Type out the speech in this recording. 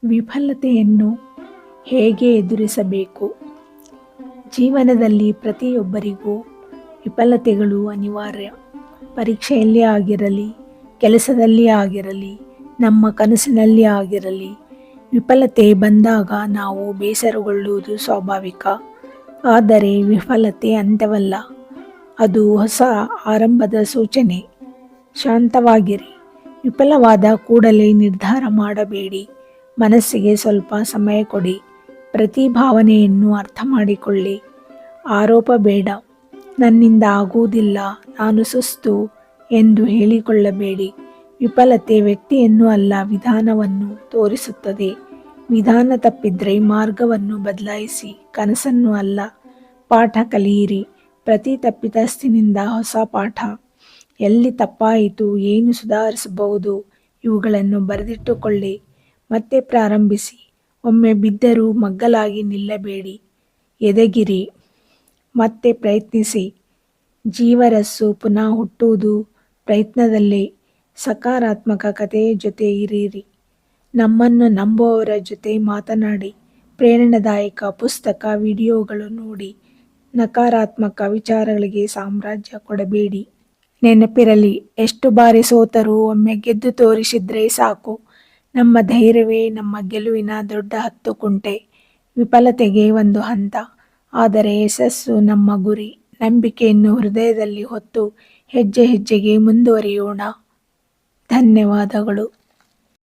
ವಿಫಲತೆಯನ್ನು ಹೇಗೆ ಎದುರಿಸಬೇಕು? ಜೀವನದಲ್ಲಿ ಪ್ರತಿಯೊಬ್ಬರಿಗೂ ವಿಫಲತೆಗಳು ಅನಿವಾರ್ಯ. ಪರೀಕ್ಷೆಯಲ್ಲೇ ಆಗಿರಲಿ, ಕೆಲಸದಲ್ಲಿ ಆಗಿರಲಿ, ನಮ್ಮ ಕನಸಿನಲ್ಲಿ ಆಗಿರಲಿ, ವಿಫಲತೆ ಬಂದಾಗ ನಾವು ಬೇಸರಗೊಳ್ಳುವುದು ಸ್ವಾಭಾವಿಕ. ಆದರೆ ವಿಫಲತೆ ಅಂತ್ಯವಲ್ಲ, ಅದು ಹೊಸ ಆರಂಭದ ಸೂಚನೆ. ಶಾಂತವಾಗಿರಿ. ವಿಫಲವಾದ ಕೂಡಲೇ ನಿರ್ಧಾರ ಮಾಡಬೇಡಿ. ಮನಸ್ಸಿಗೆ ಸ್ವಲ್ಪ ಸಮಯ ಕೊಡಿ. ಪ್ರತಿ ಭಾವನೆಯನ್ನು ಅರ್ಥ ಮಾಡಿಕೊಳ್ಳಿ. ಆರೋಪ ಬೇಡ. ನನ್ನಿಂದ ಆಗುವುದಿಲ್ಲ, ನಾನು ಸುಸ್ತು ಎಂದು ಹೇಳಿಕೊಳ್ಳಬೇಡಿ. ವಿಫಲತೆ ವ್ಯಕ್ತಿಯನ್ನು ಅಲ್ಲ, ವಿಧಾನವನ್ನು ತೋರಿಸುತ್ತದೆ. ವಿಧಾನ ತಪ್ಪಿದ್ರೆ ಮಾರ್ಗವನ್ನು ಬದಲಾಯಿಸಿ, ಕನಸನ್ನು ಅಲ್ಲ, ಪಾಠ ಕಲಿಯಿರಿ. ಪ್ರತಿ ತಪ್ಪಿತಸ್ಥನಿಂದ ಹೊಸ ಪಾಠ. ಎಲ್ಲಿ ತಪ್ಪಾಯಿತು, ಏನು ಸುಧಾರಿಸಬಹುದು, ಇವುಗಳನ್ನು ಬರೆದಿಟ್ಟುಕೊಳ್ಳಿ. ಮತ್ತೆ ಪ್ರಾರಂಭಿಸಿ. ಒಮ್ಮೆ ಬಿದ್ದರೂ ಮಗ್ಗಲಾಗಿ ನಿಲ್ಲಬೇಡಿ. ಎದೆಗಿರಿ, ಮತ್ತೆ ಪ್ರಯತ್ನಿಸಿ. ಜೀವರಸ್ಸು ಪುನಃ ಹುಟ್ಟುವುದು ಪ್ರಯತ್ನದಲ್ಲೇ. ಸಕಾರಾತ್ಮಕ ಕಥೆಯ ಜೊತೆ ಇರಿರಿ. ನಮ್ಮನ್ನು ನಂಬುವವರ ಜೊತೆ ಮಾತನಾಡಿ. ಪ್ರೇರಣಾದಾಯಕ ಪುಸ್ತಕ, ವಿಡಿಯೋಗಳು ನೋಡಿ. ನಕಾರಾತ್ಮಕ ವಿಚಾರಗಳಿಗೆ ಸಾಮ್ರಾಜ್ಯ ಕೊಡಬೇಡಿ. ನೆನಪಿರಲಿ, ಎಷ್ಟು ಬಾರಿ ಸೋತರೂ ಒಮ್ಮೆ ಗೆದ್ದು ತೋರಿಸಿದ್ರೆ ಸಾಕು. ನಮ್ಮ ಧೈರ್ಯವೇ ನಮ್ಮ ಗೆಲುವಿನ ದೊಡ್ಡ ಹತ್ತುಕುಂಟೆ. ವಿಫಲತೆಗೆ ಒಂದು ಹಂತ, ಆದರೆ ಯಶಸ್ಸು ನಮ್ಮ ಗುರಿ. ನಂಬಿಕೆಯನ್ನು ಹೃದಯದಲ್ಲಿ ಹೊತ್ತು ಹೆಜ್ಜೆ ಹೆಜ್ಜೆಗೆ ಮುಂದುವರಿಯೋಣ. ಧನ್ಯವಾದಗಳು.